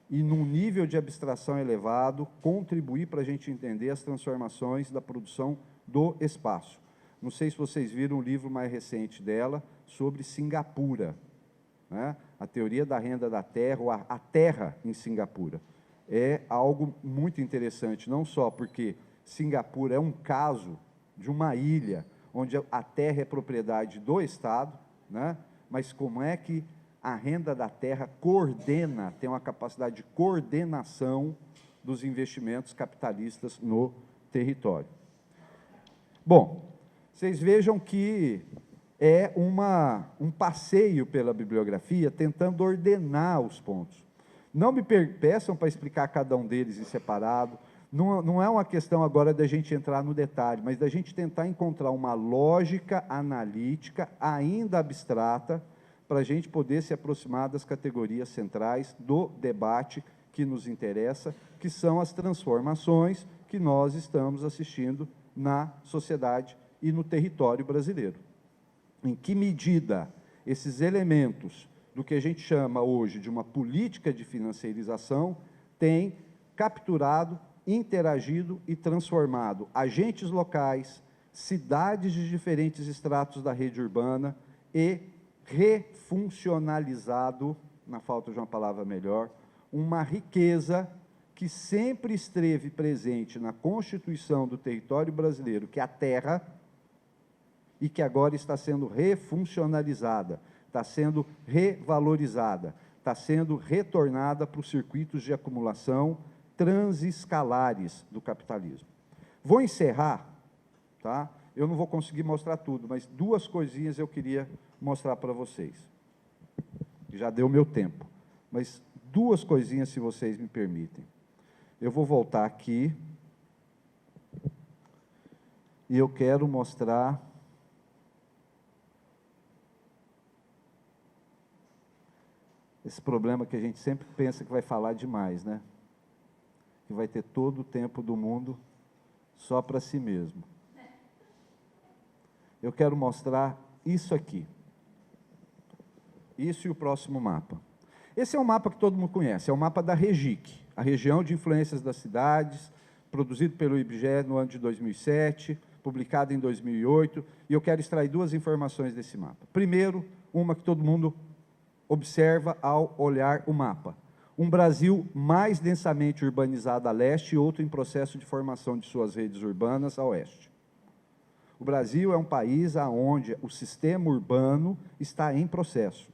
e, num nível de abstração elevado, contribuir para a gente entender as transformações da produção do espaço. Não sei se vocês viram o livro mais recente dela, sobre Singapura, né? A teoria da renda da terra, ou a terra em Singapura. É algo muito interessante, não só porque Singapura é um caso de uma ilha, onde a terra é propriedade do Estado, né? Mas como é que a renda da terra coordena, tem uma capacidade de coordenação dos investimentos capitalistas no território. Bom, vocês vejam que é um passeio pela bibliografia, tentando ordenar os pontos. Não me peçam para explicar cada um deles em separado, não é uma questão agora da gente entrar no detalhe, mas da gente tentar encontrar uma lógica analítica, ainda abstrata, para a gente poder se aproximar das categorias centrais do debate que nos interessa, que são as transformações que nós estamos assistindo na sociedade e no território brasileiro. Em que medida esses elementos do que a gente chama hoje de uma política de financiarização têm capturado, interagido e transformado agentes locais, cidades de diferentes estratos da rede urbana e refuncionalizado, na falta de uma palavra melhor, uma riqueza que sempre esteve presente na constituição do território brasileiro, que é a terra, e que agora está sendo refuncionalizada, está sendo revalorizada, está sendo retornada para os circuitos de acumulação transescalares do capitalismo. Vou encerrar, tá? Eu não vou conseguir mostrar tudo, mas 2 coisinhas eu queria mostrar para vocês. Já deu meu tempo, mas 2 coisinhas, se vocês me permitem. Eu vou voltar aqui e eu quero mostrar esse problema que a gente sempre pensa que vai falar demais, né? Que vai ter todo o tempo do mundo só para si mesmo. Eu quero mostrar isso aqui. Isso e o próximo mapa. Esse é um mapa que todo mundo conhece, é o mapa da REGIC, a Região de Influências das Cidades, produzido pelo IBGE no ano de 2007, publicado em 2008, e eu quero extrair 2 informações desse mapa. Primeiro, uma que todo mundo observa ao olhar o mapa. Um Brasil mais densamente urbanizado a leste e outro em processo de formação de suas redes urbanas a oeste. O Brasil é um país onde o sistema urbano está em processo.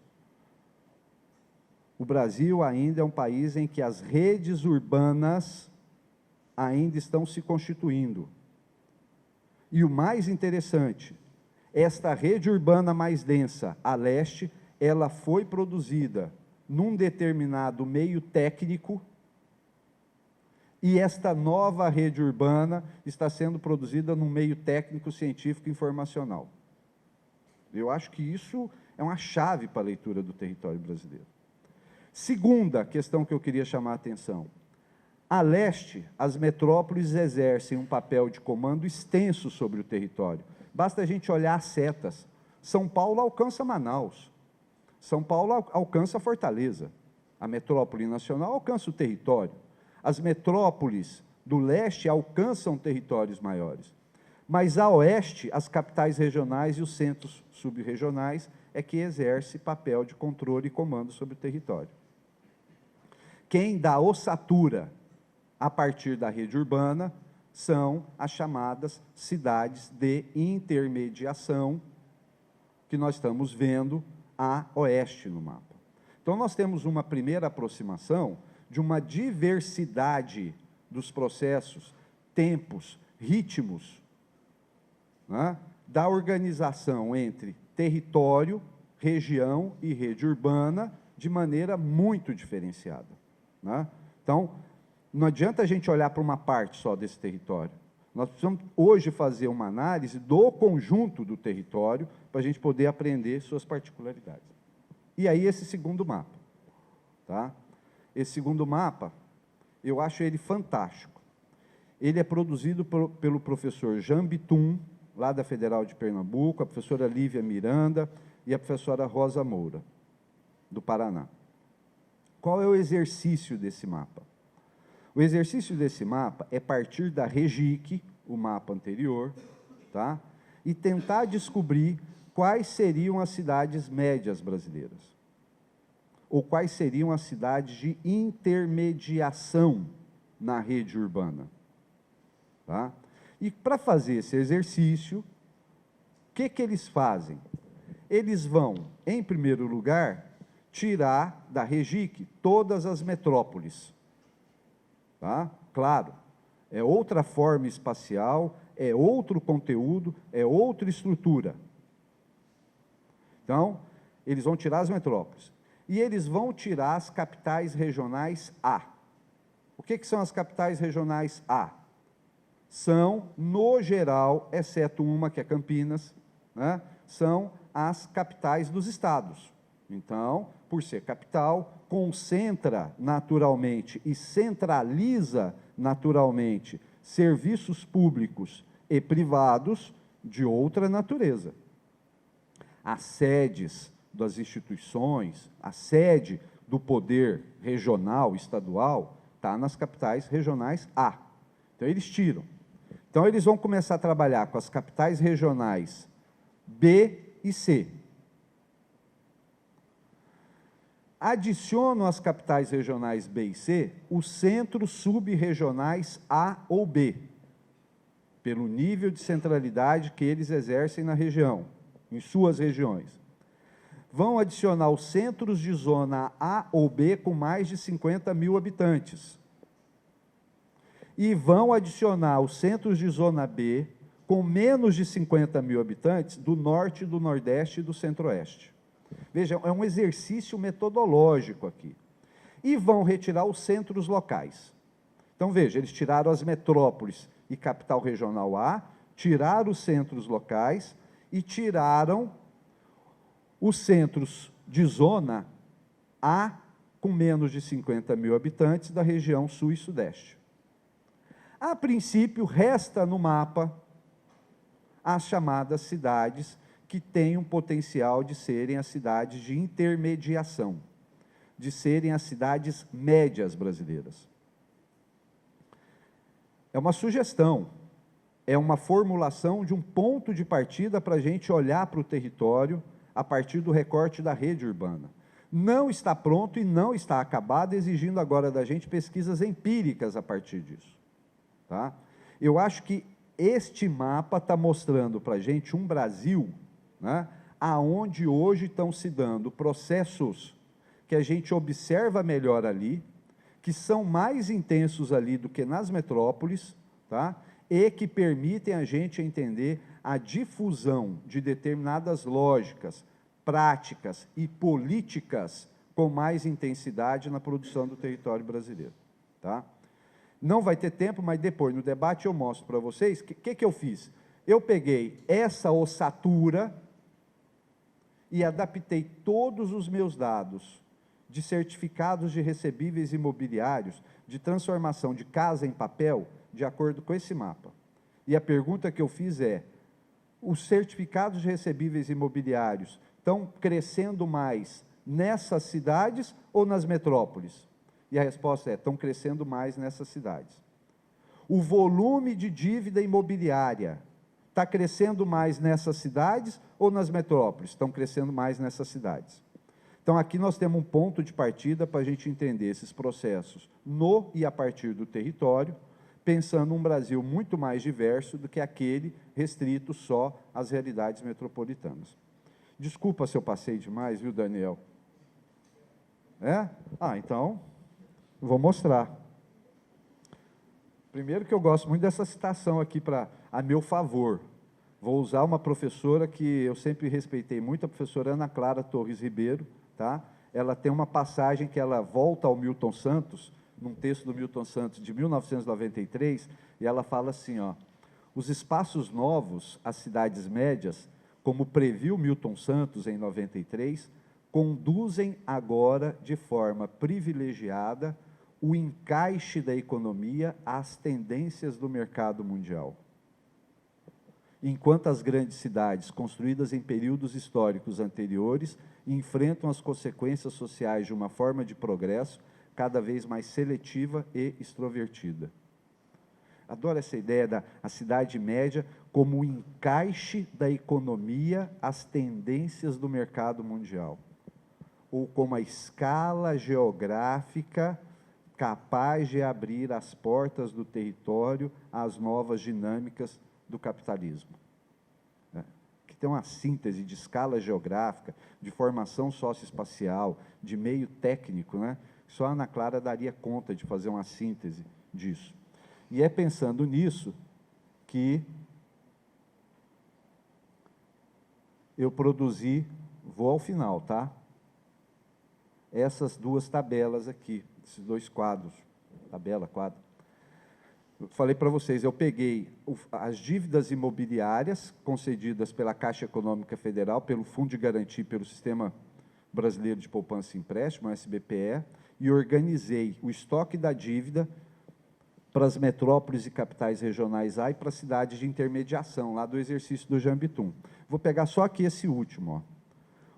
O Brasil ainda é um país em que as redes urbanas ainda estão se constituindo. E o mais interessante, esta rede urbana mais densa a leste, ela foi produzida num determinado meio técnico, e esta nova rede urbana está sendo produzida num meio técnico, científico e informacional. Eu acho que isso é uma chave para a leitura do território brasileiro. Segunda questão que eu queria chamar a atenção. A leste, as metrópoles exercem um papel de comando extenso sobre o território. Basta a gente olhar as setas. São Paulo alcança Manaus. São Paulo alcança a Fortaleza, a metrópole nacional alcança o território, as metrópoles do leste alcançam territórios maiores, mas a oeste, as capitais regionais e os centros subregionais é que exerce papel de controle e comando sobre o território. Quem dá ossatura a partir da rede urbana são as chamadas cidades de intermediação, que nós estamos vendo a oeste no mapa. Então, nós temos uma primeira aproximação de uma diversidade dos processos, tempos, ritmos, né, da organização entre território, região e rede urbana de maneira muito diferenciada, né? Então, não adianta a gente olhar para uma parte só desse território. Nós precisamos hoje fazer uma análise do conjunto do território para a gente poder aprender suas particularidades. E aí esse segundo mapa, tá? Esse segundo mapa, eu acho ele fantástico. Ele é produzido pelo professor Jean Bitum, lá da Federal de Pernambuco, a professora Lívia Miranda e a professora Rosa Moura, do Paraná. Qual é o exercício desse mapa? O exercício desse mapa é partir da REGIC, o mapa anterior, tá? E tentar descobrir quais seriam as cidades médias brasileiras, ou quais seriam as cidades de intermediação na rede urbana, tá? E para fazer esse exercício, o que eles fazem? Eles vão, em primeiro lugar, tirar da REGIC todas as metrópoles, tá? Claro, é outra forma espacial, é outro conteúdo, é outra estrutura. Então, eles vão tirar as metrópoles. E eles vão tirar as capitais regionais A. O que são as capitais regionais A? São, no geral, exceto uma que é Campinas, né, são as capitais dos estados. Então, por ser capital, concentra naturalmente e centraliza naturalmente serviços públicos e privados de outra natureza. As sedes das instituições, a sede do poder regional, estadual, está nas capitais regionais A. Então, eles tiram. Então, eles vão começar a trabalhar com as capitais regionais B e C. Adicionam às capitais regionais B e C os centros subregionais A ou B, pelo nível de centralidade que eles exercem na região, em suas regiões. Vão adicionar os centros de zona A ou B com mais de 50 mil habitantes. E vão adicionar os centros de zona B com menos de 50 mil habitantes do norte, do nordeste e do centro-oeste. Veja, é um exercício metodológico aqui. E vão retirar os centros locais. Então, veja, eles tiraram as metrópoles e capital regional A, tiraram os centros locais e tiraram os centros de zona A com menos de 50 mil habitantes da região sul e sudeste. A princípio, resta no mapa as chamadas cidades que têm um potencial de serem as cidades de intermediação, de serem as cidades médias brasileiras. É uma sugestão, é uma formulação de um ponto de partida para a gente olhar para o território a partir do recorte da rede urbana. Não está pronto e não está acabado, exigindo agora da gente pesquisas empíricas a partir disso, tá? Eu acho que este mapa está mostrando para a gente um Brasil, né, aonde hoje estão se dando processos que a gente observa melhor ali, que são mais intensos ali do que nas metrópoles, tá? E que permitem a gente entender a difusão de determinadas lógicas, práticas e políticas com mais intensidade na produção do território brasileiro, tá? Não vai ter tempo, mas depois, no debate, eu mostro para vocês o que eu fiz. Eu peguei essa ossatura e adaptei todos os meus dados de certificados de recebíveis imobiliários, de transformação de casa em papel, de acordo com esse mapa. E a pergunta que eu fiz é: os certificados de recebíveis imobiliários estão crescendo mais nessas cidades ou nas metrópoles? E a resposta é: estão crescendo mais nessas cidades. O volume de dívida imobiliária está crescendo mais nessas cidades ou nas metrópoles? Estão crescendo mais nessas cidades. Então, aqui nós temos um ponto de partida para a gente entender esses processos no e a partir do território, pensando um Brasil muito mais diverso do que aquele restrito só às realidades metropolitanas. Desculpa se eu passei demais, viu, Daniel? É? Então, vou mostrar. Primeiro que eu gosto muito dessa citação aqui a meu favor. Vou usar uma professora que eu sempre respeitei muito, a professora Ana Clara Torres Ribeiro, tá? Ela tem uma passagem que ela volta ao Milton Santos, num texto do Milton Santos de 1993, e ela fala assim, ó: os espaços novos, as cidades médias, como previu Milton Santos em 93, conduzem agora de forma privilegiada o encaixe da economia às tendências do mercado mundial. Enquanto as grandes cidades, construídas em períodos históricos anteriores, enfrentam as consequências sociais de uma forma de progresso cada vez mais seletiva e extrovertida. Adoro essa ideia da cidade média como o encaixe da economia às tendências do mercado mundial, ou como a escala geográfica capaz de abrir as portas do território às novas dinâmicas do capitalismo. Que tem uma síntese de escala geográfica, de formação socioespacial, de meio técnico, né? Só a Ana Clara daria conta de fazer uma síntese disso. E é pensando nisso que eu produzi, vou ao final, tá? Essas duas tabelas aqui, esses dois quadros, tabela, quadro. Eu falei para vocês, eu peguei as dívidas imobiliárias concedidas pela Caixa Econômica Federal, pelo Fundo de Garantia, pelo Sistema Brasileiro de Poupança e Empréstimo, SBPE, e organizei o estoque da dívida para as metrópoles e capitais regionais A e para as cidades de intermediação, lá do exercício do Jambitum. Vou pegar só aqui esse último, ó.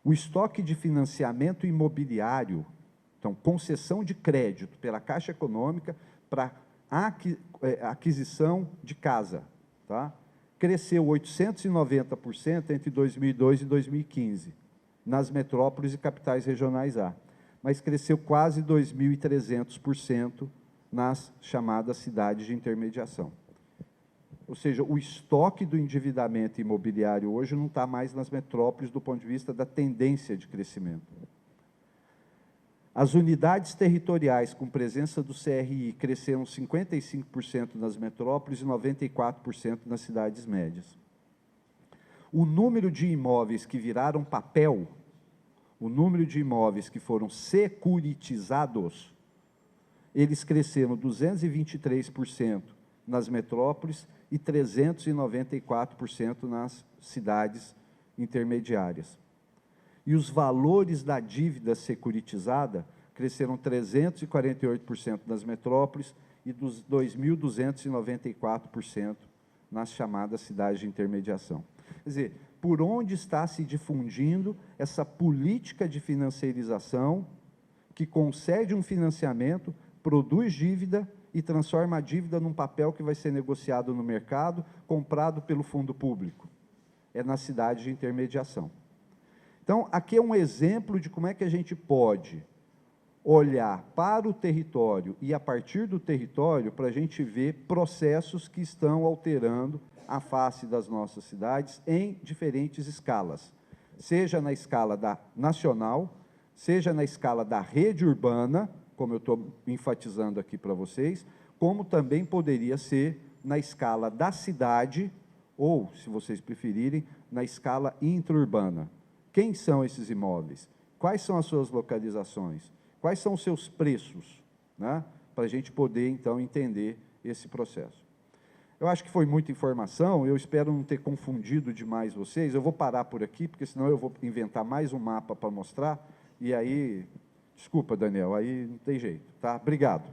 O estoque de financiamento imobiliário, então, concessão de crédito pela Caixa Econômica para aquisição de casa, tá? Cresceu 890% entre 2002 e 2015, nas metrópoles e capitais regionais A, mas cresceu quase 2.300% nas chamadas cidades de intermediação. Ou seja, o estoque do endividamento imobiliário hoje não está mais nas metrópoles do ponto de vista da tendência de crescimento. As unidades territoriais com presença do CRI cresceram 55% nas metrópoles e 94% nas cidades médias. O número de imóveis que viraram papel, o número de imóveis que foram securitizados, eles cresceram 223% nas metrópoles e 394% nas cidades intermediárias. E os valores da dívida securitizada cresceram 348% nas metrópoles e dos 2.294% nas chamadas cidades de intermediação. Quer dizer, por onde está se difundindo essa política de financiarização que concede um financiamento, produz dívida e transforma a dívida num papel que vai ser negociado no mercado, comprado pelo fundo público? É na cidade de intermediação. Então, aqui é um exemplo de como é que a gente pode olhar para o território e, a partir do território, para a gente ver processos que estão alterando a face das nossas cidades em diferentes escalas, seja na escala nacional, seja na escala da rede urbana, como eu estou enfatizando aqui para vocês, como também poderia ser na escala da cidade, ou, se vocês preferirem, na escala intraurbana. Quem são esses imóveis? Quais são as suas localizações? Quais são os seus preços? Né? Para a gente poder, então, entender esse processo. Eu acho que foi muita informação, eu espero não ter confundido demais vocês. Eu vou parar por aqui, porque senão eu vou inventar mais um mapa para mostrar, e aí, desculpa, Daniel, aí não tem jeito, tá? Obrigado.